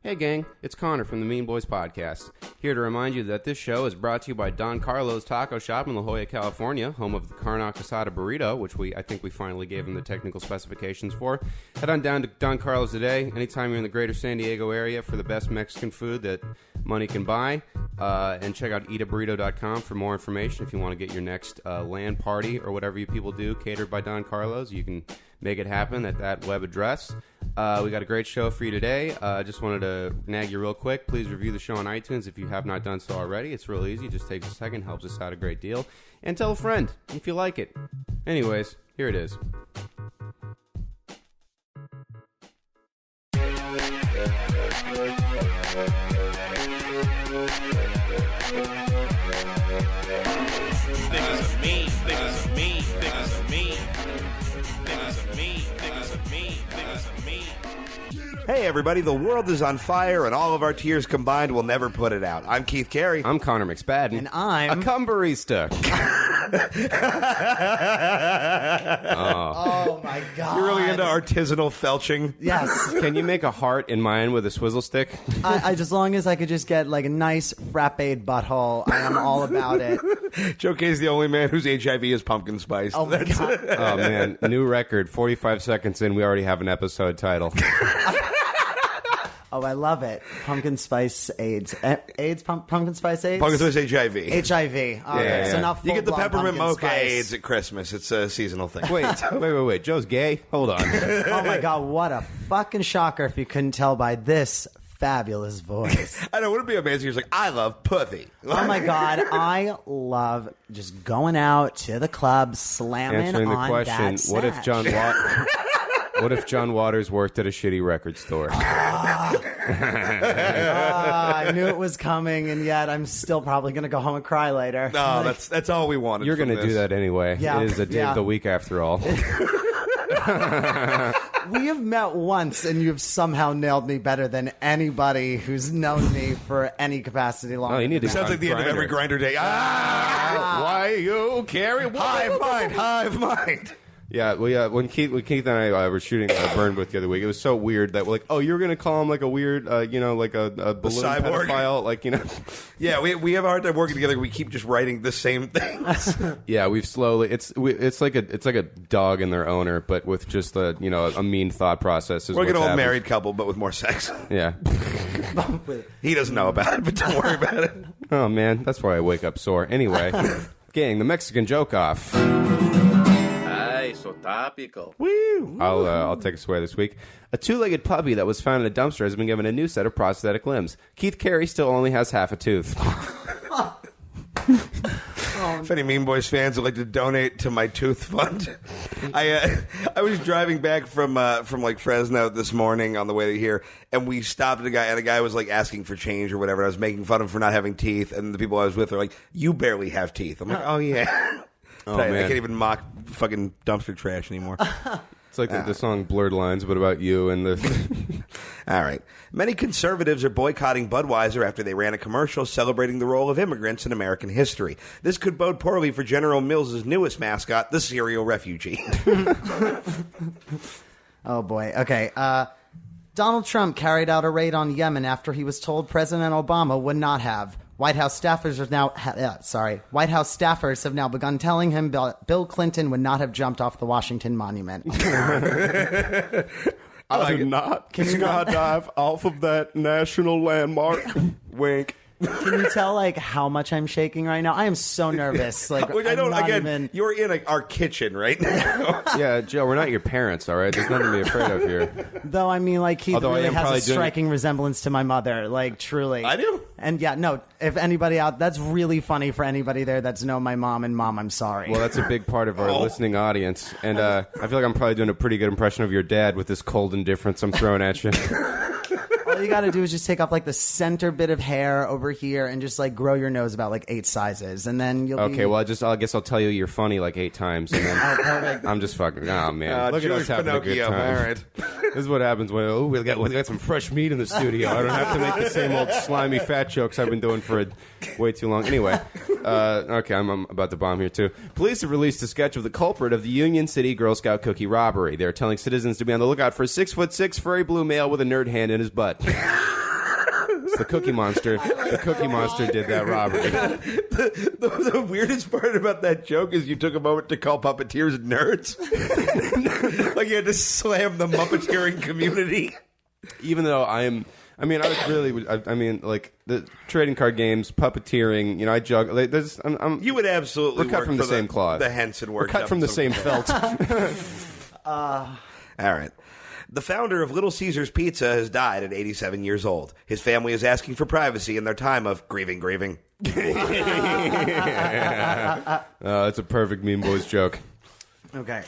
Hey gang, it's Connor from the Mean Boys Podcast. Here to remind you that this show is brought to you by Don Carlo's Taco Shop in La Jolla, California, home of the Carne Asada Burrito, which I think we finally gave them the technical specifications for. Head on down to Don Carlo's today, anytime you're in the greater San Diego area, for the best Mexican food that money can buy. And check out eataburrito.com for more information if you want to get your next LAN party or whatever you people do catered by Don Carlo's. You can make it happen at that web address. We got a great show for you today. Just wanted to nag you real quick. Please review the show on iTunes if you have not done so already. It's real easy. Just takes a second. Helps us out a great deal. And tell a friend if you like it. Anyways, here it is. Niggas are mean, niggas are mean, niggas are mean. Niggas are mean, niggas are mean, niggas are mean. Hey everybody, the world is on fire and all of our tears combined will never put it out. I'm Keith Carey. I'm Connor McSpadden. And I'm... a cum barista. Oh my god. You're really into artisanal felching? Yes. Can you make a heart in mine with a swizzle stick? I as long as I could just get like a nice frappéd butthole, I am all about it. Joe Kay's the only man whose HIV is pumpkin spice. Oh my god. Oh man, new record. 45 seconds in, we already have an episode title. Oh, I love it. Pumpkin spice AIDS. Pumpkin spice AIDS? Pumpkin spice HIV. HIV. Okay, Yeah. so not You get the full-blown peppermint pumpkin mocha spice. AIDS at Christmas. It's a seasonal thing. Wait. Joe's gay? Hold on. Oh my god, what a fucking shocker if you couldn't tell by this fabulous voice. I know, wouldn't it be amazing? He's like, I love pussy. Oh my god, I love just going out to the club, slamming Answering the on question, that what if satch. what if John Waters worked at a shitty record store? I knew it was coming, and yet I'm still probably going to go home and cry later. No, that's all we wanted. You're going to do that anyway. Yeah. It is a day of the week after all. We have met once, and you've somehow nailed me better than anybody who's known me for any capacity longer. Oh, you need to than Sounds like the end of every grinder day. Why you carry Hive mind. Yeah, when Keith and I were shooting Burn Book the other week, it was so weird that we're like, oh, you're gonna call him like a weird, like a balloon cyborg. pedophile, like Yeah, we have a hard time working together. We keep just writing the same things. Yeah, we've slowly. It's like a dog and their owner, but with just a mean thought process. We're like an old married couple, but with more sex. Yeah. He doesn't know about it, but don't worry about it. Oh man, that's why I wake up sore. Anyway, gang, the Mexican joke off. So topical. Woo! I'll take us away this week. A two-legged puppy that was found in a dumpster has been given a new set of prosthetic limbs. Keith Carey still only has half a tooth. If any Mean Boys fans would like to donate to my tooth fund, I was driving back from like Fresno this morning on the way here, and we stopped at a guy, and the guy was like asking for change or whatever. I was making fun of him for not having teeth, and the people I was with are like, "You barely have teeth." I'm like, "Oh yeah." Oh, I man. can't even mock fucking dumpster trash anymore. It's like the song Blurred Lines, but about you and the... All right. Many conservatives are boycotting Budweiser after they ran a commercial celebrating the role of immigrants in American history. This could bode poorly for General Mills' newest mascot, the serial refugee. Oh boy. Okay. Donald Trump carried out a raid on Yemen after he was told President Obama would not have. White House staffers have now begun telling him Bill Clinton would not have jumped off the Washington Monument. I did not dive off of that national landmark. Wink. Can you tell how much I'm shaking right now? I am so nervous. Which I don't. Again, you're in our kitchen right now. Yeah, Joe, we're not your parents, all right? There's nothing to be afraid of here. Though Keith Although really I am has probably a striking resemblance to my mother. Truly, I do. And yeah, no. If anybody out, that's really funny for anybody there that's known my mom. And Mom, I'm sorry. Well, that's a big part of our listening audience, and I feel like I'm probably doing a pretty good impression of your dad with this cold indifference I'm throwing at you. All you got to do is just take off the center bit of hair over here and just grow your nose about 8 sizes, and then you'll Okay, be... well, I guess I'll tell you you're funny 8 times, and then perfect. I'm just fucking. Oh man, look at us Jewish having a good Pinocchio. time. All right. This is what happens when we got some fresh meat in the studio. I don't have to make the same old slimy fat jokes I've been doing for way too long. Anyway, okay, I'm about to bomb here too. Police have released a sketch of the culprit of the Union City Girl Scout cookie robbery. They're telling citizens to be on the lookout for a 6'6" furry blue male with a nerd hand in his butt. the Cookie Monster. The Cookie Monster did that robbery. The weirdest part about that joke is you took a moment to call puppeteers nerds. Like you had to slam the Muppeteering community. Even though I mean, like the trading card games, puppeteering. I juggle. Like, You would absolutely we're cut work from for the same cloth. The Henson We're workshop. cut from the same felt. All right. The founder of Little Caesars Pizza has died at 87 years old. His family is asking for privacy in their time of grieving. It's a perfect Mean Boys joke. Okay.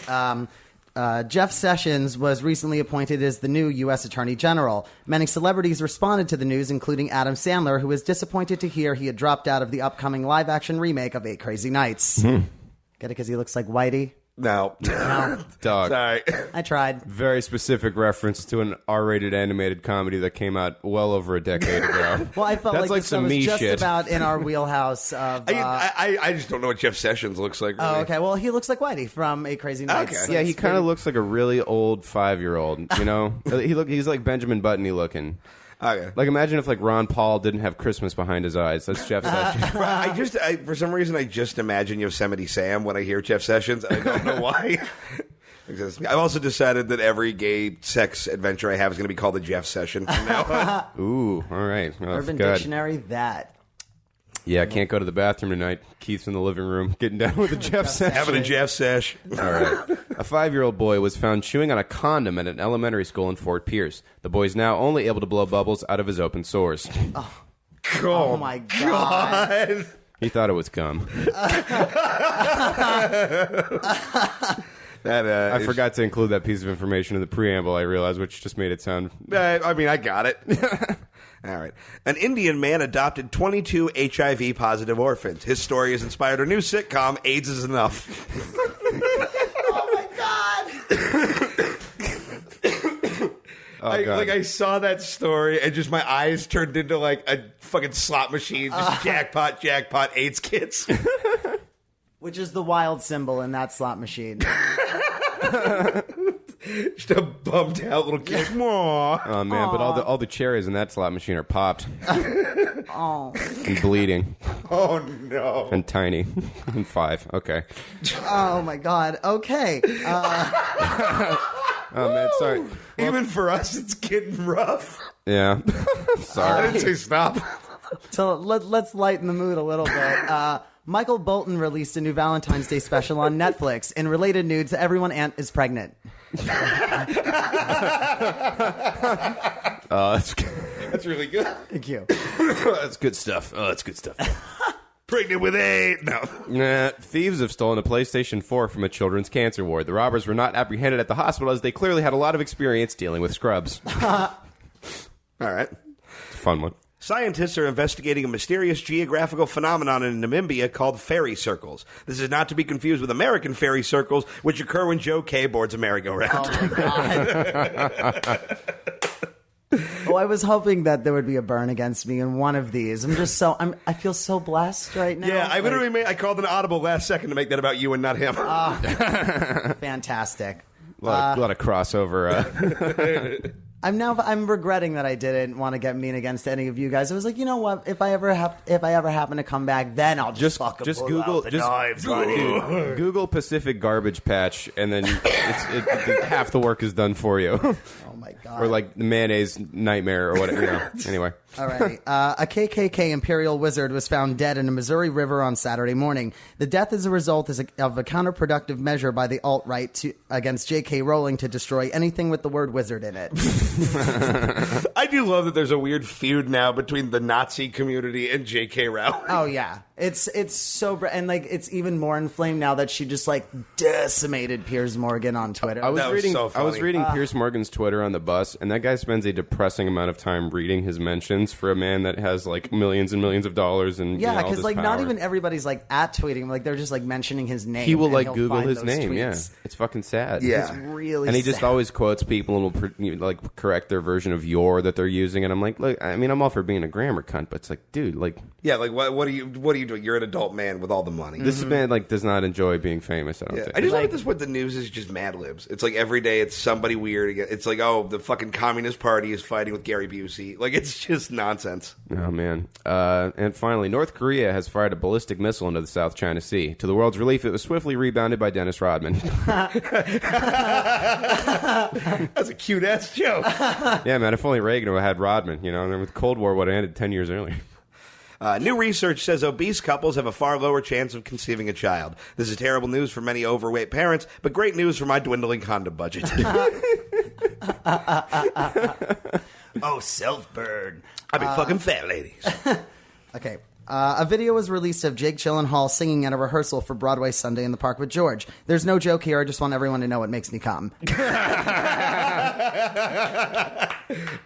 Jeff Sessions was recently appointed as the new U.S. Attorney General. Many celebrities responded to the news, including Adam Sandler, who was disappointed to hear he had dropped out of the upcoming live-action remake of 8 Crazy Nights. Get it because he looks like Whitey? No. Dog. Sorry. I tried. Very specific reference to an R-rated animated comedy that came out well over a decade ago. Well, I felt That's like this some was me just shit. about in our wheelhouse of... I just don't know what Jeff Sessions looks like. Really. Oh, okay. Well, he looks like Whitey from 8 Crazy Nights. Okay. Yeah, he kind of looks like a really old 5-year-old. He's like Benjamin Button-y looking. Okay. Like, imagine if Ron Paul didn't have Christmas behind his eyes. That's Jeff Sessions. For some reason, I just imagine Yosemite Sam when I hear Jeff Sessions. I don't know why. I've also decided that every gay sex adventure I have is going to be called the Jeff Session from now on. Ooh, all right. Oh, Urban God. Dictionary, that. Yeah, I can't go to the bathroom tonight. Keith's in the living room getting down with a Jeff Sessions. Having a Jeff Sesh. All right. A 5-year-old boy was found chewing on a condom at an elementary school in Fort Pierce. The boy is now only able to blow bubbles out of his open sores. Oh, my God. He thought it was cum. I forgot to include that piece of information in the preamble, I realized, which just made it sound... I got it. All right. An Indian man adopted 22 HIV-positive orphans. His story has inspired a new sitcom, AIDS is Enough. Oh, my God. I saw that story and just my eyes turned into like a fucking slot machine. Just jackpot, AIDS kits. Which is the wild symbol in that slot machine. Just a bummed out little kid. Aww. Oh, man, but all the cherries in that slot machine are popped. Oh. And bleeding. Oh, no. And tiny. And 5. Okay. Oh, my God. Okay. Oh, man, sorry. Even for us, it's getting rough. Yeah. Sorry. I didn't say stop. So let's lighten the mood a little bit. Michael Bolton released a new Valentine's Day special on Netflix. In related news, everyone aunt is pregnant. That's really good. Thank you. That's good stuff. Oh, that's good stuff. Pregnant with AIDS. No. Nah, thieves have stolen a PlayStation 4 from a children's cancer ward. The robbers were not apprehended at the hospital as they clearly had a lot of experience dealing with scrubs. All right. It's a fun one. Scientists are investigating a mysterious geographical phenomenon in Namibia called fairy circles. This is not to be confused with American fairy circles, which occur when Joe Kaye boards a merry-go-round. Oh, my God. Oh, I was hoping that there would be a burn against me in one of these. I feel so blessed right now. Yeah, I literally I called an audible last second to make that about you and not him. Fantastic. A lot of crossover. I'm regretting that I didn't want to get mean against any of you guys. I was like, you know what? If I ever happen to come back, then I'll just fucking pull Google out the knives on you. Google Pacific garbage patch, and then half the work is done for you. Oh my God. Or like the mayonnaise nightmare or whatever. Anyway. Alrighty. A KKK Imperial wizard was found dead in a Missouri river on Saturday morning. The death is a result of a counterproductive measure by the alt-right against J.K. Rowling to destroy anything with the word wizard in it. I do love that there's a weird feud now between the Nazi community and J.K. Rowling. Oh yeah, it's so and like it's even more inflamed now that she just like decimated Piers Morgan on Twitter. I was That was reading. so funny. I was reading Piers Morgan's Twitter on the bus, and that guy spends a depressing amount of time reading his mentions for a man that has like millions and millions of dollars and Yeah, because because like not even everybody's like at tweeting, like they're just like mentioning his name. he will and like he'll Google find his those name. tweets. Yeah, it's fucking sad. Yeah. It's really and he just sad. always quotes people and will like correct their version of "your" that they're using, and I'm like, look, I mean, I'm all for being a grammar cunt, but it's like, dude, like, Yeah, like what are you into it. You're an adult man with all the money. This man does not enjoy being famous. I don't think. I just like at this point the news is just Mad Libs. It's like every day it's somebody weird. It's like, oh, the fucking Communist Party is fighting with Gary Busey. Like, it's just nonsense. Oh man! And finally, North Korea has fired a ballistic missile into the South China Sea. To the world's relief, it was swiftly rebounded by Dennis Rodman. That's a cute ass joke. Yeah, man. If only Reagan had Rodman, and then the Cold War would have ended 10 years earlier. New research says obese couples have a far lower chance of conceiving a child. This is terrible news for many overweight parents, but great news for my dwindling condom budget. Oh, self-burn. I be fucking fat ladies. Okay. A video was released of Jake Gyllenhaal singing at a rehearsal for Broadway Sunday in the Park with George. There's no joke here. I just want everyone to know what makes me come.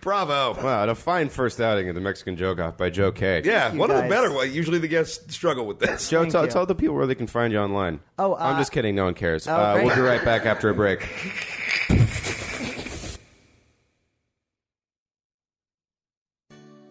Bravo. Wow, a fine first outing of the Mexican joke-off by Joe Kaye. Yeah, one of the better ones. Usually the guests struggle with this. Joe, tell the people where they can find you online. Oh, I'm just kidding. No one cares. Great. We'll be right back after a break.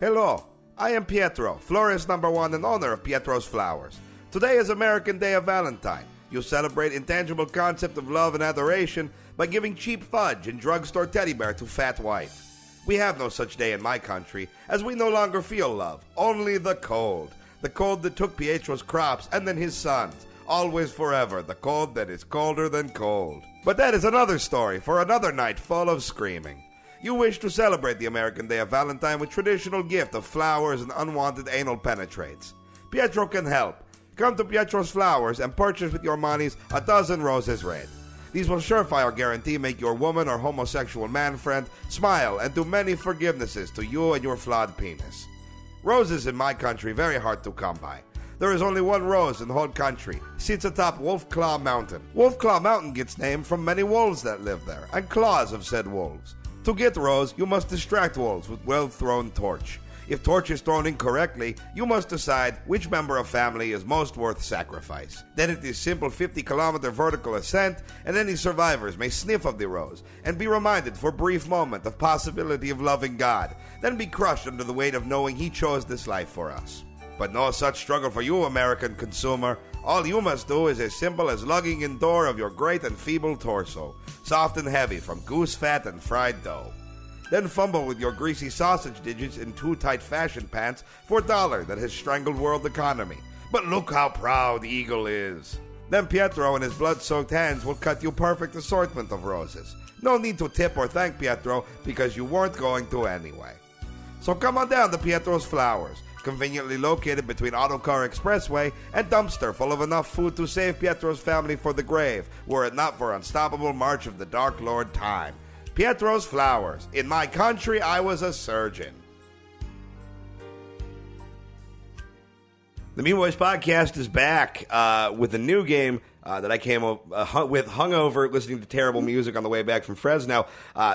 Hello, I am Pietro, florist #1 and owner of Pietro's Flowers. Today is American Day of Valentine. You celebrate intangible concept of love and adoration by giving cheap fudge and drugstore teddy bear to fat wife. We have no such day in my country, as we no longer feel love, only the cold. The cold that took Pietro's crops and then his sons. Always forever, the cold that is colder than cold. But that is another story for another night full of screaming. You wish to celebrate the American Day of Valentine with traditional gift of flowers and unwanted anal penetrates. Pietro can help. Come to Pietro's Flowers and purchase with your monies a dozen roses red. These will surefire guarantee make your woman or homosexual man friend smile and do many forgivenesses to you and your flawed penis. Roses in my country very hard to come by. There is only one rose in the whole country. Sits atop Wolf Claw Mountain. Wolf Claw Mountain gets named from many wolves that live there, and claws of said wolves. To get rose, you must distract wolves with well-thrown torch. If torch is thrown incorrectly, you must decide which member of family is most worth sacrifice. Then it is simple 50-kilometer vertical ascent, and any survivors may sniff of the rose, and be reminded for a brief moment of possibility of loving God, then be crushed under the weight of knowing He chose this life for us. But no such struggle for you, American consumer. All you must do is as simple as lugging in door of your great and feeble torso, soft and heavy from goose fat and fried dough. Then fumble with your greasy sausage digits in too tight fashion pants for a dollar that has strangled world economy. But look how proud Eagle is. Then Pietro and his blood-soaked hands will cut you perfect assortment of roses. No need to tip or thank Pietro because you weren't going to anyway. So come on down to Pietro's Flowers, conveniently located between Autocar Expressway and dumpster full of enough food to save Pietro's family for the grave, were it not for unstoppable march of the Dark Lord Time. Pietro's Flowers. In my country, I was a surgeon. The Mean Boys Podcast is back with a new game that I came up with hungover, listening to terrible music on the way back from Fresno.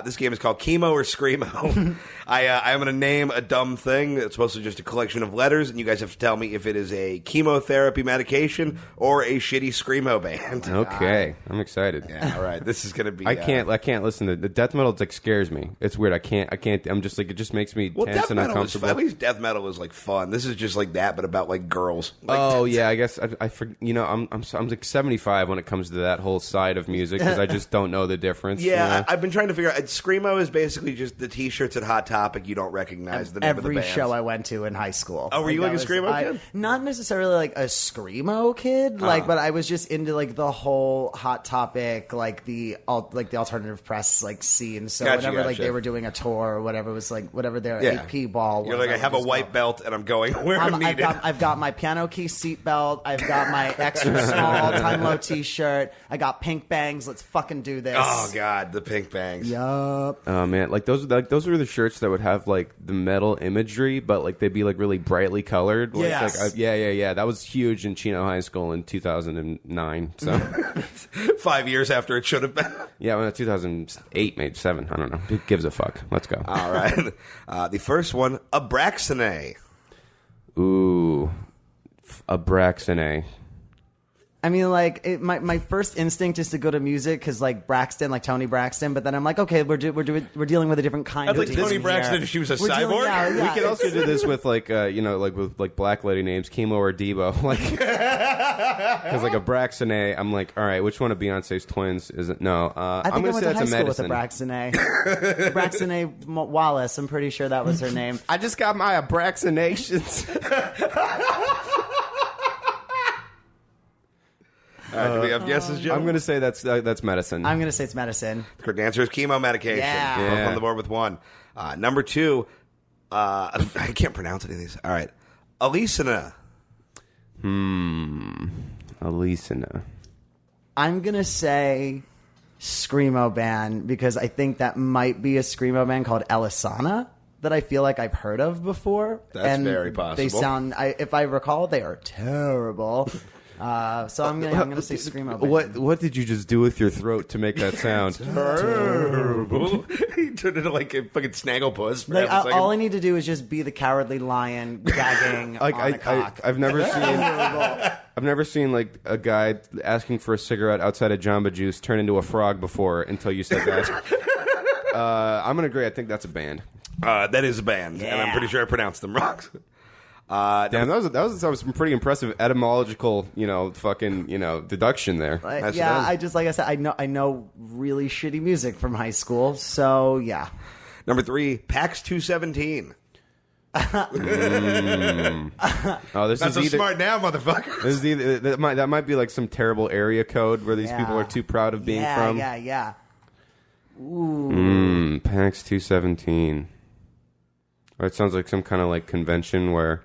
This game is called Chemo or Screamo. I'm going to name a dumb thing that's supposed to be just a collection of letters, and you guys have to tell me if it is a chemotherapy medication or a shitty Screamo band. Okay, I'm excited. Yeah, all right. This is going to be... I can't listen to the death metal. scares me. It's weird. I can't. I'm just it just makes me tense and uncomfortable. At least death metal is fun. This is just like that, but about girls. Yeah, I guess I I'm like 75 when it comes to that whole side of music because I just don't know the difference. Yeah, I've been trying to figure out. Screamo is basically just the T-shirts at Hot Topic. You don't recognize the name of the Every bands. show I went to in high school. Oh, were you like a Screamo kid? Not necessarily like a Screamo kid, but I was just into the whole Hot Topic, the alternative press scene. So whenever they were doing a tour or whatever, it was whatever their AP ball was. You're I have a white belt and I'm going where I'm needed. I've got my piano key seat belt. I've got my extra small time low T-shirt. I got pink bangs. Let's fucking do this. Oh God, the pink bangs. Yup. Oh man, those were the shirts that would have the metal imagery, but they'd be really brightly colored. Yes. Yeah. That was huge in Chino High School in 2009. So 5 years after it should have been. Yeah, well, 2008, maybe 7. I don't know. Who gives a fuck? Let's go. All right. The first one, Abraxane. Ooh, Abraxane. I mean, like, my first instinct is to go to music because, like, Braxton, like Tony Braxton. But then I'm like, okay, we're dealing with a different kind of like Tony team Braxton here. if she was a We're dealing- cyborg. yeah, We could also do this with like like with like black lady names, Chemo or Debo, like because like a Braxton A. I'm like, all right, which one of Beyonce's twins is it? No, I I'm think gonna I went say to that's high a school with medicine. a Braxton A. Braxton A. Wallace. I'm pretty sure that was her name. I just got my Abraxinations. All right, do we have guesses, Joe? I'm gonna say that's medicine. I'm going to say it's medicine. The correct answer is chemo medication. Yeah. Both Yeah. on the board with one. Number two, I can't pronounce any of these. All right. Alisina. Alisina. I'm going to say Screamo band because I think that might be a Screamo band called Elisana that I feel like I've heard of before. That's and very possible. They sound, if I recall, they are terrible. So I'm gonna say Screamo band. What did you just do with your throat to make that sound? Terrible. He turned into like a fucking snagglepuss for Like, half a second. all I need to do is just be the cowardly lion gagging Like on a cock. I've never seen like a guy asking for a cigarette outside of Jamba Juice turn into a frog before until you said that. I'm gonna agree. I think that's a band. That is a band, and I'm Yeah. pretty sure I pronounced them wrong. Damn, that was some pretty impressive etymological, fucking, deduction there. Yes, it Yeah, is. I just like I said, I know really shitty music from high school, so yeah. Number three, PAX 217. Oh, this Not is so either. smart now, motherfucker. This is either that might be like some terrible area code where these people Yeah. are too proud of being yeah, from. Yeah. PAX 217. Or it sounds like some kind of like convention where,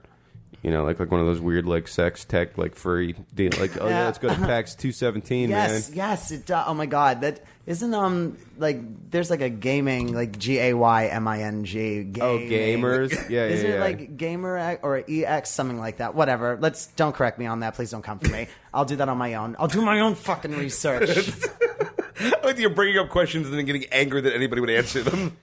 like one of those weird like sex tech like furry deal. Like, oh yeah, let's go to PAX 217, Yes, man. yes, it does. Oh my god, that isn't like there's like a gaming like GAYMING. Oh, gamers. Yeah, Isn't yeah, it yeah. like gamer or EX something like that? Whatever. Don't correct me on that. Please don't come for me. I'll do that on my own. I'll do my own fucking research. I like that you're bringing up questions and then getting angry that anybody would answer them.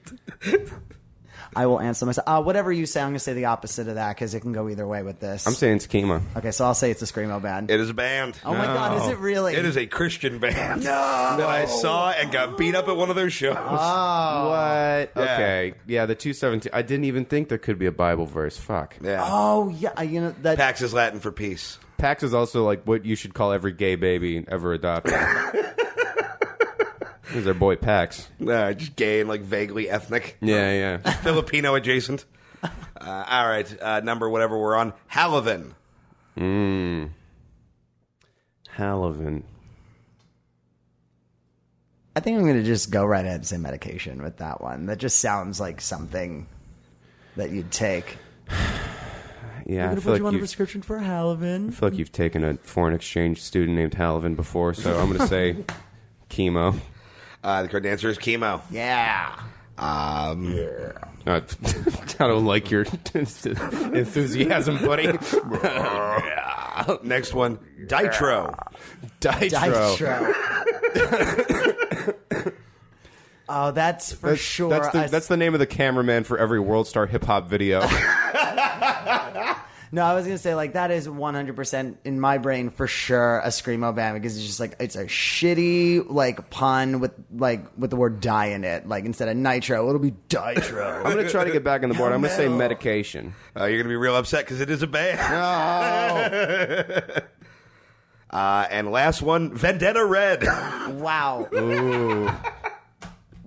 I will answer myself. Whatever you say, I'm going to say the opposite of that because it can go either way with this. I'm saying Schema. Okay, so I'll say it's a Screamo band. It is a band. Oh my god, is it really? It is a Christian band. No. That I saw and got beat up at one of their shows. What? Yeah. Okay. Yeah, the 217. I didn't even think there could be a Bible verse. Fuck. Yeah. Oh yeah, that. PAX is Latin for peace. PAX is also like what you should call every gay baby ever adopted. This is our boy Pax. Just gay and like vaguely ethnic. Yeah. Filipino adjacent. All right. Number whatever we're on. Halavin. Halavan. I think I'm going to just go right ahead and say medication with that one. That just sounds like something that you'd take. Yeah, I I'm going to feel put you on a like prescription for Halavin. you've taken a foreign exchange student named Halavan before, so I'm going to say Chemo. The correct answer is chemo. Yeah. I don't like your enthusiasm, buddy. Next one. Ditro. Ditro. Oh, that's for sure. That's the name of the cameraman for every World Star Hip Hop video. No, I was going to say, like, that is 100% in my brain for sure a Screamo band because it's just like, it's a shitty, like, pun with the word die in it. Like, instead of nitro, it'll be ditro. I'm going to try to get back on the board. I'm going to say medication. You're going to be real upset because it is a band. And last one, Vendetta Red. Wow. Ooh.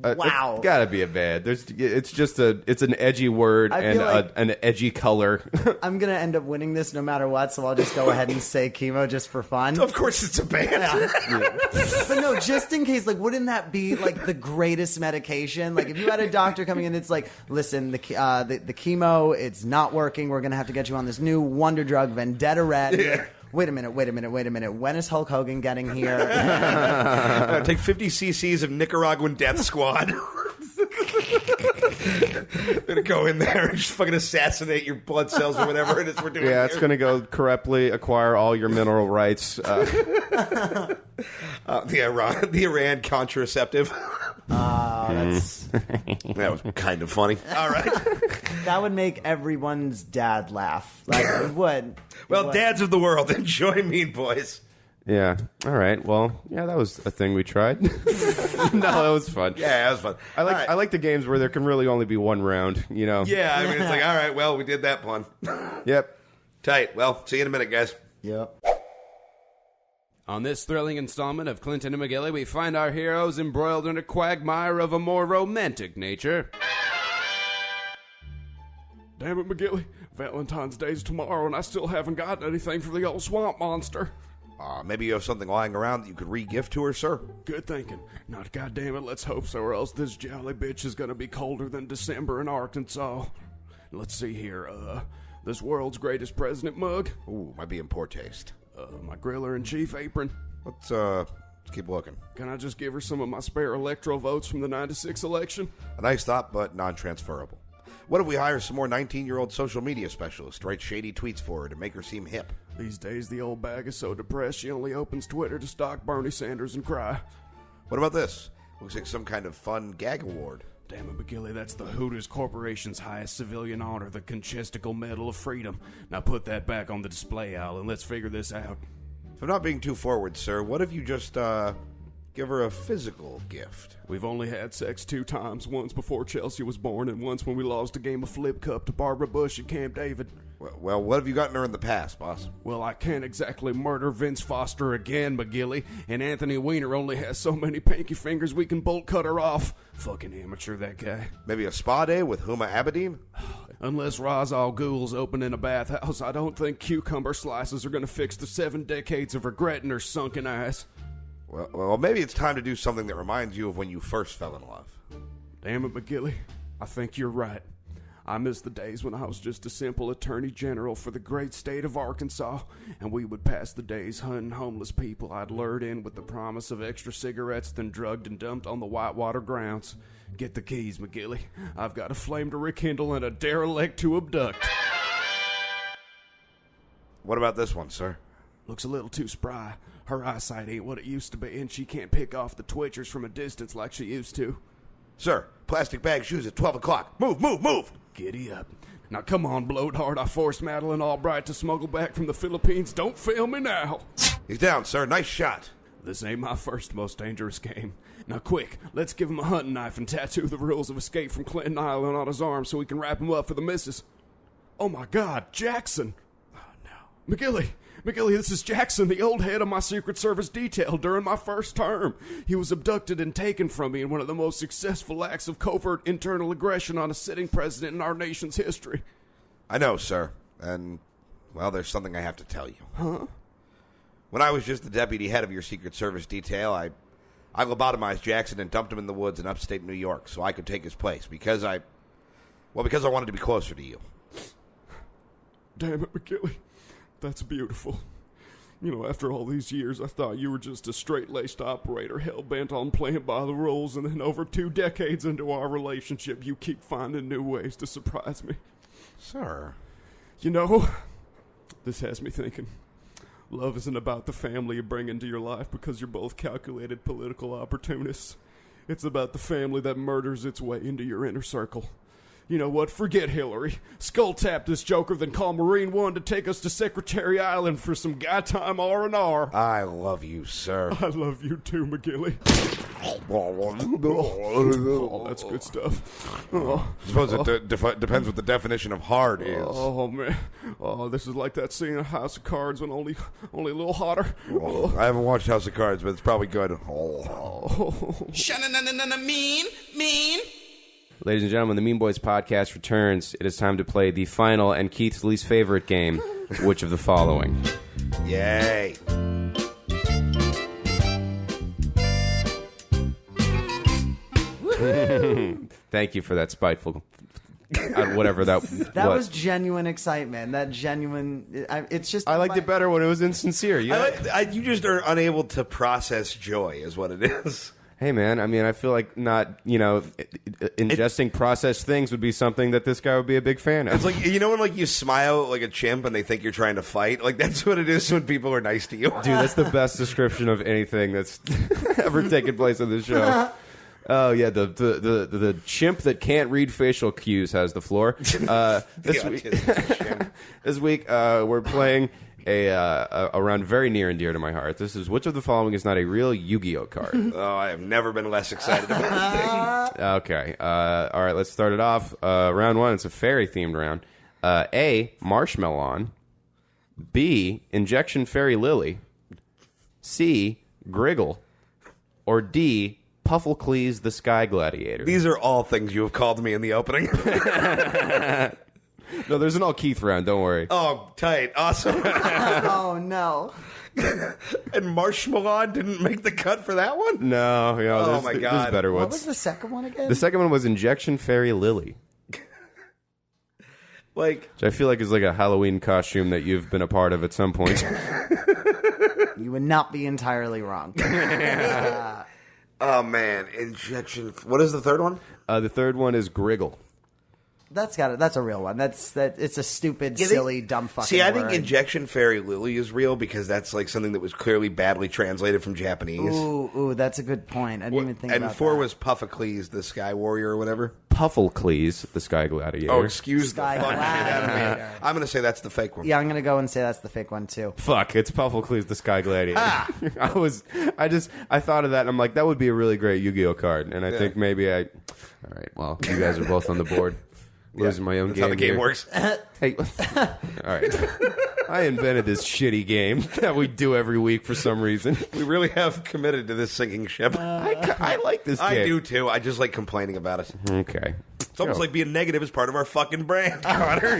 Wow. It's gotta be a band. It's an edgy word I and feel like- an edgy color. I'm going to end up winning this no matter what, so I'll just go ahead and say Chemo just for fun. Of course it's a band. But no, just in case, like, wouldn't that be like the greatest medication? Like, if you had a doctor coming in, it's like, listen, the chemo, it's not working. We're gonna have to get you on this new wonder drug, Vendetta Red. Yeah. Like, wait a minute. When is Hulk Hogan getting here? Take 50 cc's of Nicaraguan Death Squad. They're gonna go in there and just fucking assassinate your blood cells or whatever it is we're doing. Yeah, it's going to go correctly acquire all your mineral rights. The Iran contraceptive. That's That was kind of funny. All right. that would make everyone's dad laugh. Like, it would. Well, dads of the world, enjoy Mean Boys. Yeah. All right. Well, yeah, that was a thing we tried. No, that was fun. Yeah, that was fun. I like the games where there can really only be one round, you know? Yeah, I mean, it's like, all right, well, we did that one. Yep. Tight. Well, see you in a minute, guys. Yep. On this thrilling installment of Clinton and McGilly, we find our heroes embroiled in a quagmire of a more romantic nature. Damn it, McGilly. Valentine's Day's tomorrow, and I still haven't gotten anything for the old swamp monster. Maybe you have something lying around that you could re-gift to her, sir. Good thinking. Not goddamn it, let's hope so, or else this jolly bitch is gonna be colder than December in Arkansas. Let's see here, this world's greatest president mug. Ooh, might be in poor taste. My griller-in-chief apron. Let's keep looking. Can I just give her some of my spare electro votes from the 96 election? A nice thought, but non-transferable. What if we hire some more 19-year-old social media specialists to write shady tweets for her to make her seem hip? These days, the old bag is so depressed she only opens Twitter to stalk Bernie Sanders and cry. What about this? Looks like some kind of fun gag award. Damn it, McGilly, that's the Hooters Corporation's highest civilian honor, the Conchestical Medal of Freedom. Now put that back on the display aisle and let's figure this out. If I'm not being too forward, sir, what if you just, give her a physical gift? We've only had sex 2 times, once before Chelsea was born and once when we lost a game of Flip Cup to Barbara Bush at Camp David. Well, what have you gotten her in the past, boss? Well, I can't exactly murder Vince Foster again, McGilly, and Anthony Weiner only has so many pinky fingers we can bolt cut her off. Fucking amateur, that guy. Maybe a spa day with Huma Abedin? Unless Ra's al Ghul's open in a bathhouse, I don't think cucumber slices are gonna fix the 7 decades of regret in her sunken ass. Well, maybe it's time to do something that reminds you of when you first fell in love. Damn it, McGilly. I think you're right. I miss the days when I was just a simple attorney general for the great state of Arkansas, and we would pass the days hunting homeless people I'd lured in with the promise of extra cigarettes, then drugged and dumped on the Whitewater grounds. Get the keys, McGilly. I've got a flame to rekindle and a derelict to abduct. What about this one, sir? Looks a little too spry. Her eyesight ain't what it used to be, and she can't pick off the twitchers from a distance like she used to. Sir, plastic bag shoes at 12 o'clock. Move, move, move! Giddy up. Now come on, Blowhard. I forced Madeline Albright to smuggle back from the Philippines. Don't fail me now. He's down, sir. Nice shot. This ain't my first most dangerous game. Now quick, let's give him a hunting knife and tattoo the rules of escape from Clinton Island on his arm so we can wrap him up for the missus. Oh my God, Jackson. Oh no. McGilly, this is Jackson, the old head of my Secret Service detail during my first term. He was abducted and taken from me in one of the most successful acts of covert internal aggression on a sitting president in our nation's history. I know, sir. And, well, there's something I have to tell you. Huh? When I was just the deputy head of your Secret Service detail, I lobotomized Jackson and dumped him in the woods in upstate New York so I could take his place because I wanted to be closer to you. Damn it, McGilly. That's beautiful. You know, after all these years, I thought you were just a straight-laced operator hell-bent on playing by the rules, and then over 2 decades into our relationship, you keep finding new ways to surprise me. Sir. You know, this has me thinking. Love isn't about the family you bring into your life because you're both calculated political opportunists. It's about the family that murders its way into your inner circle. You know what? Forget Hillary. Skull tap this joker, then call Marine One to take us to Secretary Island for some guy time R&R. I love you, sir. I love you too, McGilly. Oh, that's good stuff. Oh. I suppose it depends what the definition of hard is. Oh, man. Oh, this is like that scene in House of Cards when only a little hotter. Oh, I haven't watched House of Cards, but it's probably good. Mean. Ladies and gentlemen, the Mean Boys podcast returns. It is time to play the final and Keith's least favorite game, which of the following? Yay. Thank you for that spiteful, whatever that was genuine excitement. That genuine. It's just. I liked it better when it was insincere. Yeah. You just are unable to process joy, is what it is. Hey, man, I mean, I feel like ingesting processed things would be something that this guy would be a big fan of. It's like, you know when like you smile like a chimp and they think you're trying to fight? Like, that's what it is when people are nice to you. Dude, that's the best description of anything that's ever taken place on this show. Oh, yeah, the chimp that can't read facial cues has the floor. This week, we're playing a round very near and dear to my heart. This is which of the following is not a real Yu-Gi-Oh card? Oh, I have never been less excited about this thing. Okay. All right, let's start it off. Round one, it's a fairy-themed round. A, Marshmallon. B, Injection Fairy Lily. C, Griggle. Or D, Pufflecleese the Sky Gladiator. These are all things you have called me in the opening. No, there's an all Keith round, don't worry. Oh, tight. Awesome. Oh, no. And Marshmallow didn't make the cut for that one? No, Oh, my God. there's better What ones. was the second one again? The second one was Injection Fairy Lily. Like, Which I feel like is like a Halloween costume that you've been a part of at some point. You would not be entirely wrong. oh, man. Injection. What is the third one? The third one is Griggle. That's a real one. It's a stupid, silly, dumb fucking See, I word. think Injection Fairy Lily is real because that's like something that was clearly badly translated from Japanese. Ooh, that's a good point. I didn't even think about that. And 4 was Pufflecleese, the Sky Warrior or whatever. Pufflecleese the Sky Gladiator. Oh, excuse Sky the fuck shit out of me. Gladiator. I'm going to say that's the fake one. Yeah, I'm gonna go and say that's the fake one too. Fuck, it's Pufflecleese the Sky Gladiator. I thought of that and I'm like, that would be a really great Yu-Gi-Oh card. And I think maybe all right, well, you guys are both on the board. Losing my own That's game. how the game here. works. Hey, all right. I invented this shitty game that we do every week for some reason. We really have committed to this sinking ship. I like this game. I do too. I just like complaining about it. Okay. It's almost like being negative is part of our fucking brand, Connor.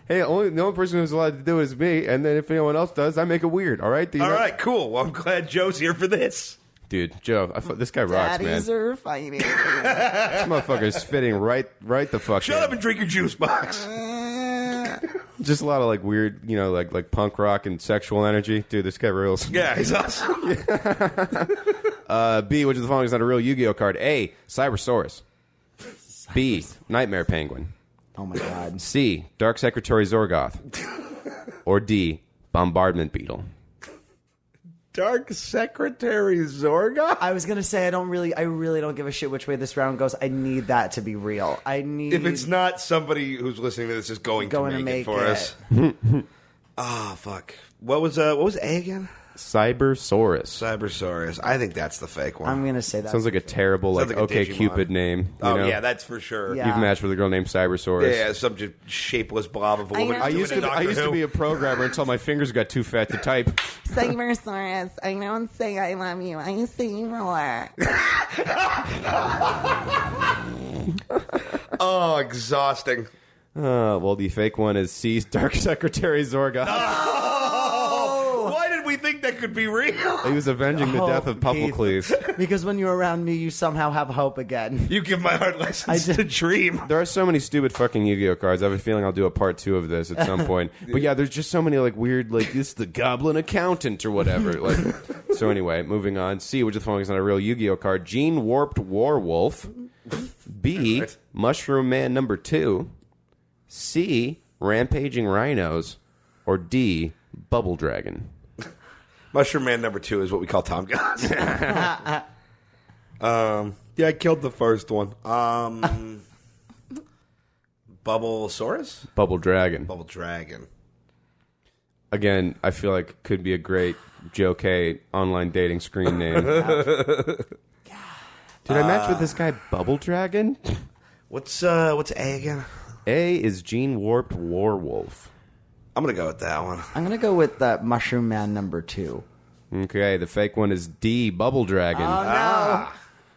Hey, the only person who's allowed to do it is me, and then if anyone else does, I make it weird. All right? All right, cool. Well, I'm glad Joe's here for this. Dude, Joe, this guy rocks, Daddies man. are fighting. This motherfucker's fitting right the fuck Shut in. up and drink your juice box. Just a lot of like weird, like punk rock and sexual energy. Dude, this guy rules. Yeah, he's awesome. B, which of the following is not a real Yu-Gi-Oh card? A, Cybersaurus. B, Nightmare Penguin. Oh my god. C, Dark Secretary Zorgoth. Or D, Bombardment Beetle. Dark Secretary Zorga? I was gonna say I really don't give a shit which way this round goes. I need that to be real. If it's not somebody who's listening to this is going to make it for us. Ah, fuck. What was A again? Cybersaurus. Cybersaurus. I think that's the fake one. I'm gonna say that. Sounds like a terrible, Sounds like a OK Digimon. Cupid name. Oh, you know? yeah, that's for sure. Yeah. You've matched with a girl named Cybersaurus. Yeah, some just shapeless blob of a woman. I used to be a programmer until my fingers got too fat to type. Cybersaurus, I don't say I love you. I say roar. Oh, exhausting. Well, the fake one is C's Dark Secretary Zorgoth. Why did we think that could be real? He was avenging the death of Pufflecleese. because when you're around me, you somehow have hope again. You give my heart license to dream. There are so many stupid fucking Yu-Gi-Oh cards. I have a feeling I'll do a part 2 of this at some point. But yeah, there's just so many like weird, like this is the Goblin Accountant or whatever. Like, so anyway, moving on. C, which of the following is not a real Yu-Gi-Oh card? Gene Warped Warwolf. B, Mushroom Man number 2. C, Rampaging Rhinos. Or D, Bubble Dragon. Mushroom Man number 2 is what we call Tom Goss. Yeah, I killed the first one. Bubblesaurus? Bubble Dragon. Bubble Dragon. Again, I feel like could be a great Joe K online dating screen name. Did I match with this guy Bubble Dragon? What's A again? A is Gene Warped Warwolf. I'm gonna go with that one. I'm gonna go with that Mushroom Man number 2. Okay, the fake one is D, Bubble Dragon. Oh no!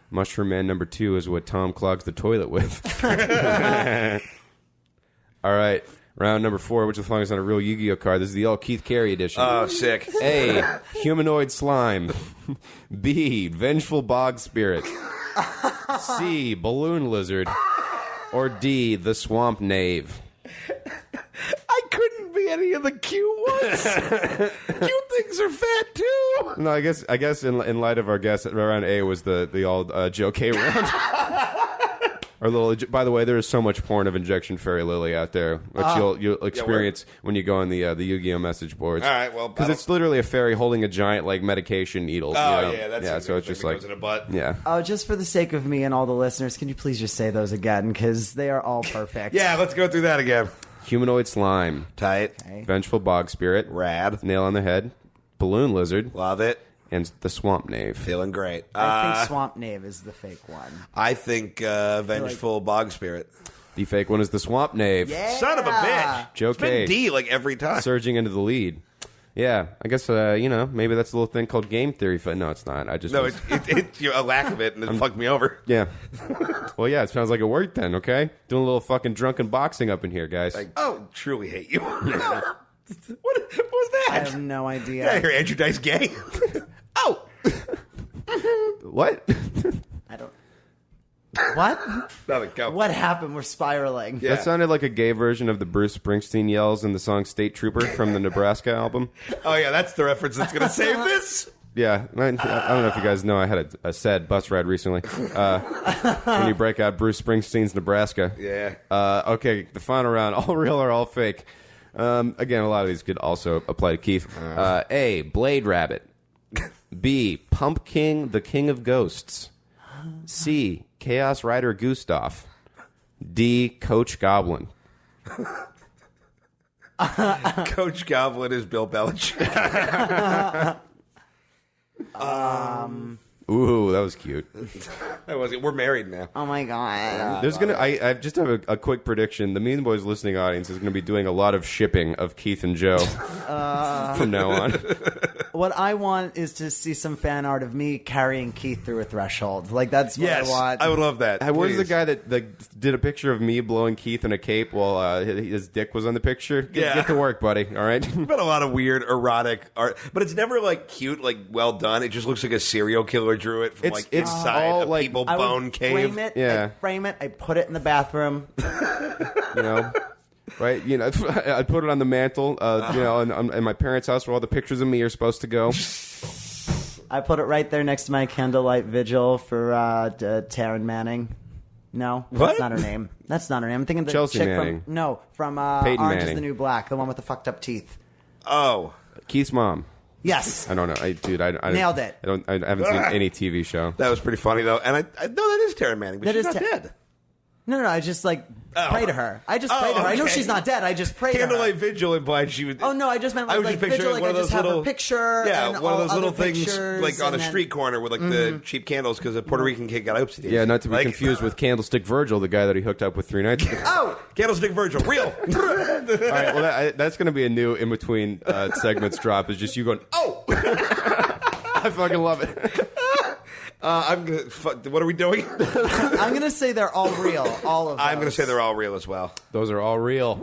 Mushroom Man number 2 is what Tom clogs the toilet with. All right, round number 4, which is following is not a real Yu-Gi-Oh card. This is the all Keith Carey edition. Oh, sick. A, Humanoid Slime. B, Vengeful Bog Spirit. C, Balloon Lizard. Or D, the Swamp Knave. I couldn't be any of the cute ones. Cute things are fat too. No, I guess in light of our guess, round A was the all Joe K round. Our little. By the way, there is so much porn of Injection Fairy Lily out there, which you'll experience when you go on the Yu-Gi-Oh message boards. All right, well, because it's literally a fairy holding a giant like medication needle. Oh, you know? yeah, that's yeah. So it's just like goes in a butt. yeah. Oh, just for the sake of me and all the listeners, can you please just say those again? Because they are all perfect. Yeah, let's go through that again. Humanoid slime. Tight. Vengeful bog spirit. Rad. Nail on the head. Balloon lizard. Love it. And the swamp knave. Feeling great. I think Swamp Knave is the fake one. I think Vengeful Bog Spirit. The fake one is the swamp knave. Yeah. Son of a bitch. Joe It's been Kaye. D like every time. Surging into the lead. Yeah, I guess, maybe that's a little thing called game theory. No, it's not. I just No, was- it's a lack of it, and it fucked me over. Yeah. Well, yeah, it sounds like it worked then, okay? Doing a little fucking drunken boxing up in here, guys. I truly hate you. What was that? I have no idea. Get out of here, Andrew Dice Gay. What? I don't. What? Nothing, go. What happened? We're spiraling. Yeah. That sounded like a gay version of the Bruce Springsteen yells in the song State Trooper from the Nebraska album. Oh, yeah, that's the reference that's going to save this. Yeah, I don't know if you guys know, I had a sad bus ride recently. When you break out Bruce Springsteen's Nebraska. Yeah. Okay, the final round, all real or all fake. Again, a lot of these could also apply to Keith. A, Blade Rabbit. B, Pumpkin, the King of Ghosts. C, Chaos Rider Gustav. D, Coach Goblin. Coach Goblin is Bill Belichick. Ooh, that was cute. That was it. We're married now. Oh my god. There's gonna. I just have a quick prediction. The Mean Boys listening audience is gonna be doing a lot of shipping of Keith and Joe from now on. What I want is to see some fan art of me carrying Keith through a threshold. Like, that's what Yes, I want. I would love that. I was the Please. guy that did a picture of me blowing Keith in a cape while his dick was on the picture. Get to work, buddy. All right. There's been a lot of weird erotic art, but it's never like cute, like well done. It just looks like a serial killer drew it from It's inside all, a like- people I would bone cave. frame it. Yeah. I frame it. I put it in the bathroom. You know. Right, I put it on the mantle, in my parents' house where all the pictures of me are supposed to go. I put it right there next to my candlelight vigil for Taryn Manning. No, What? that's not her name. That's not her name. I'm thinking the Chelsea chick Manning. from Peyton Orange is Manning. the New Black, the one with the fucked up teeth. Oh, Keith's mom. Yes. I don't know, I Nailed it. I haven't seen any TV show. that was pretty funny though, and I know that is Tara Manning, but That she's is not dead. No, I just pray to her. I just pray to her. I know okay. she's not dead. I just pray to Candlelight her. Vigil implied she would. Oh no, I just meant I was like just picturing vigil. Like one I of those just have little a picture. Yeah, and one of all those little other things pictures, like on a and then- street corner with like the cheap candles because a Puerto Rican kid got oopsie. Yeah, not to be confused with Candlestick Virgil, the guy that he hooked up with 3 nights ago. Oh, Candlestick Virgil, real. All right, well, that's going to be a new in between segments drop. Is just you going, oh, I fucking love it. I'm gonna. What are we doing? I'm gonna say they're all real. All of them. I'm gonna say they're all real as well. Those are all real.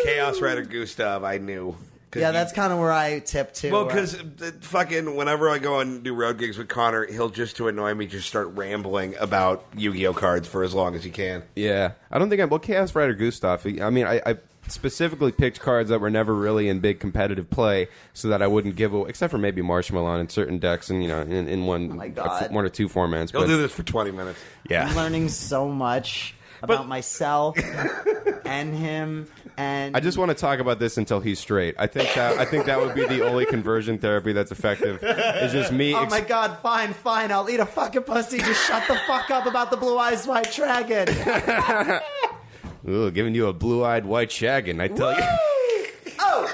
Chaos Rider Gustav, I knew. Yeah, that's kind of where I tip to. Well, because fucking whenever I go and do road gigs with Connor, he'll just to annoy me just start rambling about Yu-Gi-Oh cards for as long as he can. Yeah, I don't think Chaos Rider Gustav. I mean, I specifically picked cards that were never really in big competitive play, so that I wouldn't give away, except for maybe Marshmallow in certain decks, and in one, my God. one or two formats. He'll but, do this for 20 minutes. yeah, I'm learning so much about myself and him. And I just want to talk about this until he's straight. I think that would be the only conversion therapy that's effective. It's just me. oh my God, fine. I'll eat a fucking pussy. Just shut the fuck up about the blue eyes white dragon. Ooh, giving you a blue-eyed white shaggin', I tell you. Oh,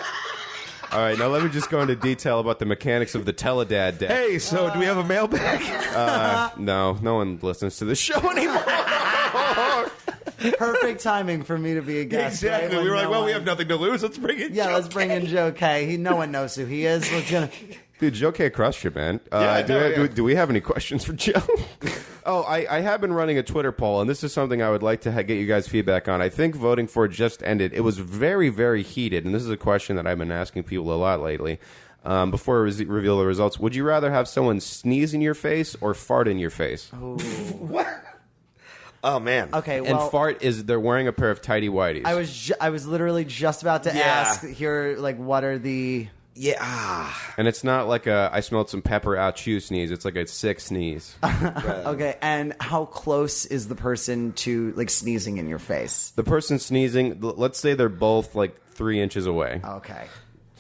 All right, now let me just go into detail about the mechanics of the Teledad deck. Hey, so do we have a mailbag? No one listens to the show anymore. perfect timing for me to be a guest. Exactly. Right? When We were like, no well, we one- have nothing to lose. Let's bring in Yeah, Joe let's bring in Kaye. Joe Kaye. No one knows who he is. Let's gonna. Dude, Joe Kaye crushed you, man. I know, yeah. Do we have any questions for Joe? Oh, I have been running a Twitter poll, and this is something I would like to get you guys' feedback on. I think voting for it just ended. It was very, very heated, and this is a question that I've been asking people a lot lately. Before I reveal the results, would you rather have someone sneeze in your face or fart in your face? Oh, man. Okay, And well, fart is they're wearing a pair of tighty whities. I was literally just about to Yeah. ask here, like, what are the? Yeah. And it's not like a I smelled some pepper out you sneeze. It's like a sick sneeze. Okay, and how close is the person to like sneezing in your face? The person sneezing, let's say they're both like 3 inches away. Okay, I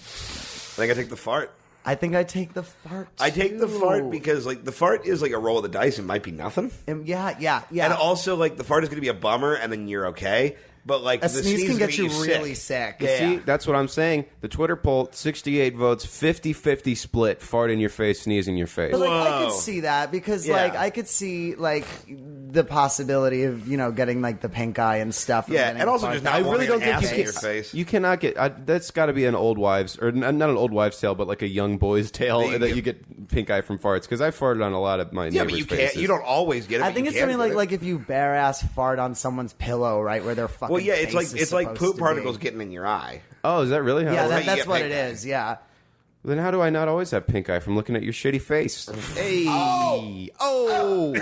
think I take the fart. I think I take the fart. I take the too. fart because, like, the fart is like a roll of the dice. It might be nothing. Yeah. And also, like, the fart is going to be a bummer, and then you're okay. but like A the sneeze can get get you really sick. Yeah. See, that's what I'm saying. The Twitter poll, 68 votes, 50-50 split, fart in your face, sneeze in your face. But like I Whoa. could see that because Yeah. like I could see like the possibility of getting like the pink eye and stuff. Yeah, getting and also fart just down. not I really wanting don't an think you ass in can. your face. You cannot get. That's got to be an old wives, or not an old wives' tale, but like a young boy's tale that you get pink eye from farts. Because I farted on a lot of my Yeah, neighbors' but you faces. can't. You don't always get it. I but think you it's can something get it. like if you bare ass fart on someone's pillow, right, where their fucking Well, yeah, it's face like is poop supposed to particles be. getting in your eye. Oh, is that really how? Yeah, how you that's get what pink it eye. is. Yeah. Then how do I not always have pink eye from looking at your shitty face? Hey, Oh,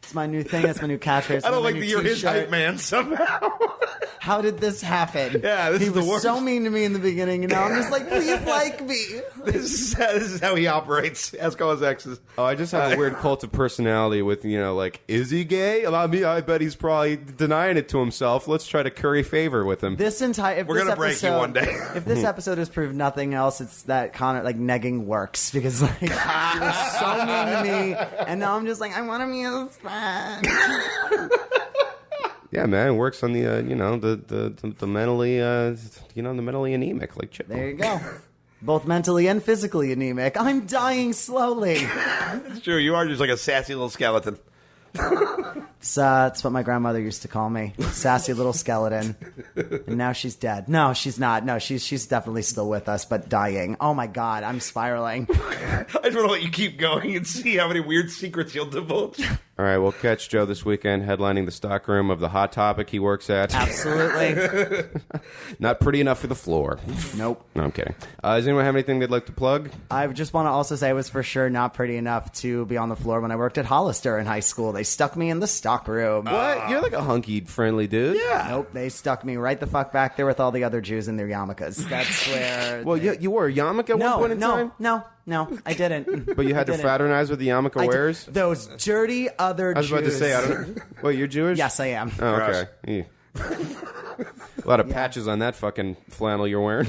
It's my new thing. That's my new catchphrase. I don't My like new that you're his t-shirt. hype man somehow. How did this happen? Yeah, this he is the was worst. so mean to me in the beginning, and now I'm just like, please like me. this is how he operates. Ask all his exes. oh! I just have a weird cult of personality with like, is he gay? I bet he's probably denying it to himself. Let's try to curry favor with him. This entire We're gonna break you one day. If this episode has proved nothing else, it's that Connor like negging works because like he was so mean to me, and now I'm just like I want to be his friend. Yeah, man, it works on the the mentally the mentally anemic like Chip. There you go. Both mentally and physically anemic. I'm dying slowly. It's true. You are just like a sassy little skeleton. It's what my grandmother used to call me, sassy little skeleton. And now she's dead. No, she's not. No, she's definitely still with us, but dying. Oh my god, I'm spiraling. I just want to let you keep going and see how many weird secrets you'll divulge. All right, we'll catch Joe this weekend headlining the stockroom of the Hot Topic he works at. Absolutely. Not pretty enough for the floor. Nope. No, I'm kidding. Does anyone have anything they'd like to plug? I just want to also say I was for sure not pretty enough to be on the floor when I worked at Hollister in high school. They stuck me in the stockroom. What? You're like a hunky, friendly dude. Yeah. Nope, they stuck me right the fuck back there with all the other Jews in their yarmulkes. That's where. Well, you wore a yarmulke at one no, point in time? no, I didn't. But you had to I didn't. fraternize with the yarmulke I did- wearers? Those dirty other Jews. I was about to say, I don't know. Wait, you're Jewish? Yes, I am. Oh, Gross. okay. Ew. A lot of patches on that fucking flannel you're wearing.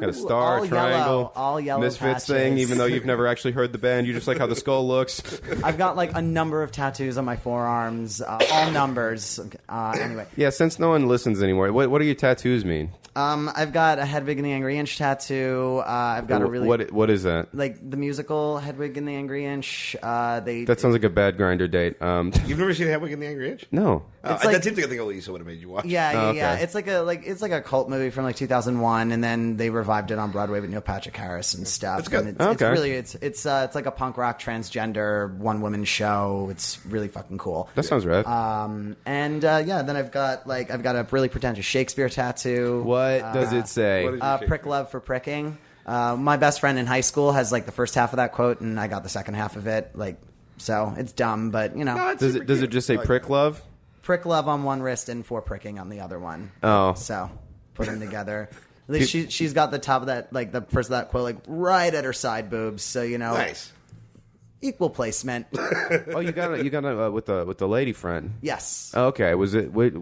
Got a star, All triangle, yellow, all yellow Misfits patches. thing, even though you've never actually heard the band. You just like how the skull looks. I've got like a number of tattoos on my forearms, all numbers. Anyway, Yeah, since no one listens anymore, what do your tattoos mean? I've got a Hedwig and the Angry Inch tattoo. I've got a really What is that? like the musical Hedwig and the Angry Inch. That sounds like a bad grinder date. You've never seen Hedwig and the Angry Inch? No. It's like- that seems like a thing Elisa would have made you watch. Yeah, Oh, yeah. okay. It's like a cult movie from like 2001, and then they revived it on Broadway with Neil Patrick Harris and stuff. That's good. And it's Okay. really it's like a punk rock transgender one woman show. It's really fucking cool. That sounds right. And then I've got a really pretentious Shakespeare tattoo. What does it say? what is- Prick love for pricking. My best friend in high school has like the first half of that quote, and I got the second half of it. Like, so it's dumb, but you know, Does it just say prick love? prick love on one wrist and for pricking on the other one. Oh. So put them together. At least she's got the top of that, like the first of that quote, like right at her side boobs. So you know, Nice. equal placement. Oh, you got it with the lady friend. Yes. Okay, was it? Wait,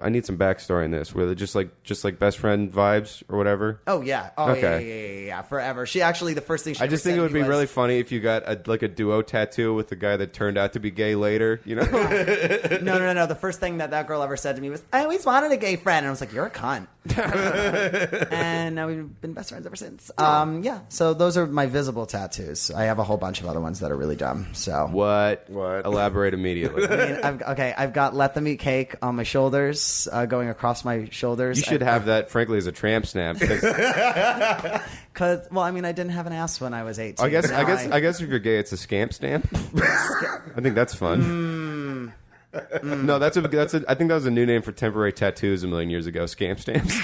I need some backstory on this. Were they just like best friend vibes or whatever? Oh yeah. Oh Okay. yeah. Forever. She actually the first thing she I ever just think said it to would me be was, really funny if you got a duo tattoo with the guy that turned out to be gay later. You know? No. The first thing that girl ever said to me was, "I always wanted a gay friend," and I was like, "You're a cunt." And now we've been best friends ever since. Yeah. So those are my visible tattoos. I have a whole bunch of other ones that are really dumb. So What? What? Elaborate immediately. I mean, I've got "Let Them Eat Cake" on my shoulders, going across my shoulders. You should have that, frankly, as a tramp stamp. 'Cause Because, well, I mean, I didn't have an ass when I was 18. I guess Now if you're gay, it's a scamp stamp. I think that's fun. No, I think that was a new name for temporary tattoos a million years ago. Scamp stamps.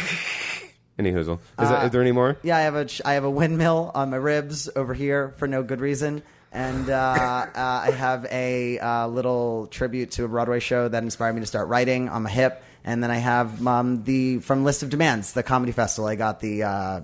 Any hoozle. Is there any more? Yeah, I have a windmill on my ribs over here for no good reason. And I have a little tribute to a Broadway show that inspired me to start writing on my hip. And then I have from List of Demands, the comedy festival. I got the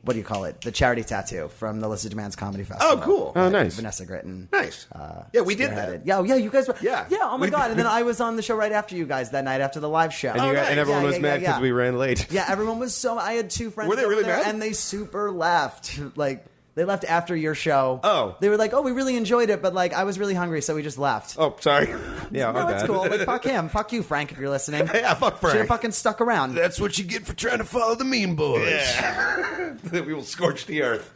what do you call it? The charity tattoo from the List of Demands Comedy Festival. Oh, cool. Oh, nice. Vanessa Gritton. Nice. Yeah, we did spearheaded. that. Yeah, you guys were. Yeah. Oh my We god! did. And then I was on the show right after you guys that night after the live show. And, and everyone was mad because we ran late. Yeah, everyone was so. I had two friends. Were they over really there, mad? And they super left. Like they left after your show. Oh. They were like, "Oh, we really enjoyed it, but like I was really hungry, so we just left." Oh, sorry. Yeah, No, our it's bad. cool. Like, fuck him. Fuck you, Frank, if you're listening. Yeah, fuck Frank. Should have fucking stuck around. That's what you get for trying to follow the Mean Boys. Yeah. We will scorch the earth.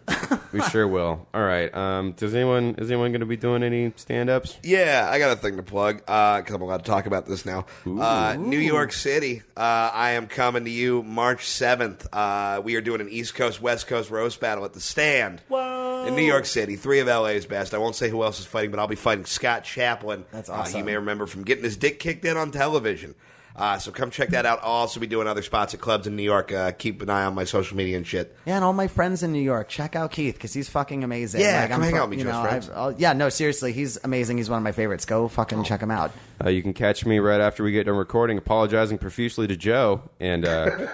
We sure will. All right. Is anyone going to be doing any stand-ups? Yeah, I got a thing to plug because I'm allowed to talk about this now. New York City. I am coming to you March 7th. We are doing an East Coast, West Coast roast battle at the Stand in New York City. 3 of LA's best. I won't say who else is fighting, but I'll be fighting Scott Chaplin. That's awesome. You may remember from getting his dick kicked in on television. So come check that out. I'll also be doing other spots at clubs in New York. Keep an eye on my social media and shit. Yeah, and all my friends in New York, check out Keith because he's fucking amazing. Yeah, like, come hang out with me, you know, Joe's friends. yeah, no, seriously, he's amazing. He's one of my favorites. Go fucking check him out. You can catch me right after we get done recording, apologizing profusely to Joe. And no,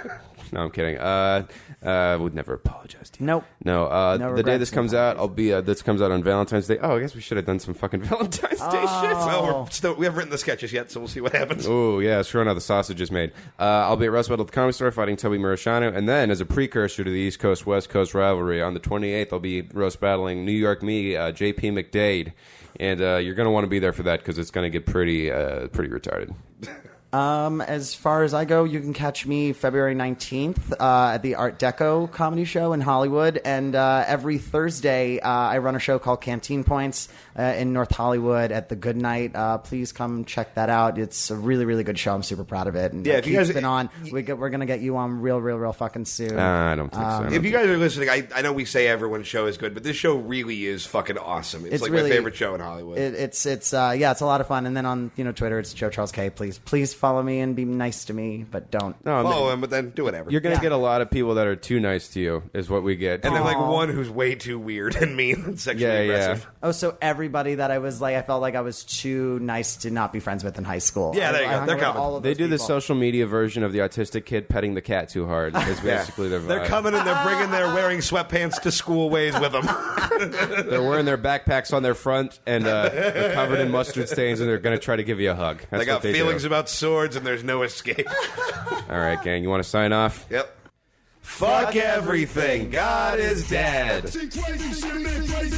I'm kidding. Would never apologize to you. Nope. No. No The day regrets, this no comes out, apologies. this comes out on Valentine's Day. Oh, I guess we should have done some fucking Valentine's Day shit. Well, we haven't written the sketches yet, so we'll see what happens. Oh, yeah, sure enough, the sausage is made. I'll be at Roast Battle at the Comedy Store fighting Toby Murashano, and then as a precursor to the East Coast, West Coast rivalry, on the 28th, I'll be roast battling New York me, JP McDade, and you're going to want to be there for that because it's going to get pretty retarded. As far as I go, you can catch me February 19th at the Art Deco Comedy Show in Hollywood. And every Thursday, I run a show called Canteen Points in North Hollywood at the Good Night. Please come check that out. It's a really, really good show. I'm super proud of it. And Yeah, if you Keith's guys- been on. We're going to get you on real fucking soon. I don't think so. I don't If you think guys are listening, I know we say everyone's show is good, but this show really is fucking awesome. It's like really my favorite show in Hollywood. It's it's a lot of fun. And then on Twitter, it's Joe Charles K. Please follow me and be nice to me, but don't. No, Follow him, but then do whatever. you're going to Yeah. get a lot of people that are too nice to you, is what we get. and then like one who's way too weird and mean and sexually aggressive. Oh, so everybody that I was like, I felt like I was too nice to not be friends with in high school. Yeah, there you I go. hung They're with coming. all of They those do the people. social media version of the autistic kid petting the cat too hard. Is basically their They're vibe. coming and they're bringing their wearing sweatpants to school ways with them. They're wearing their backpacks on their front and they're covered in mustard stains, and they're going to try to give you a hug. That's They got what they feelings do. about swords and there's no escape. All right, gang, you want to sign off? Yep. Fuck everything. God is dead. Crazy.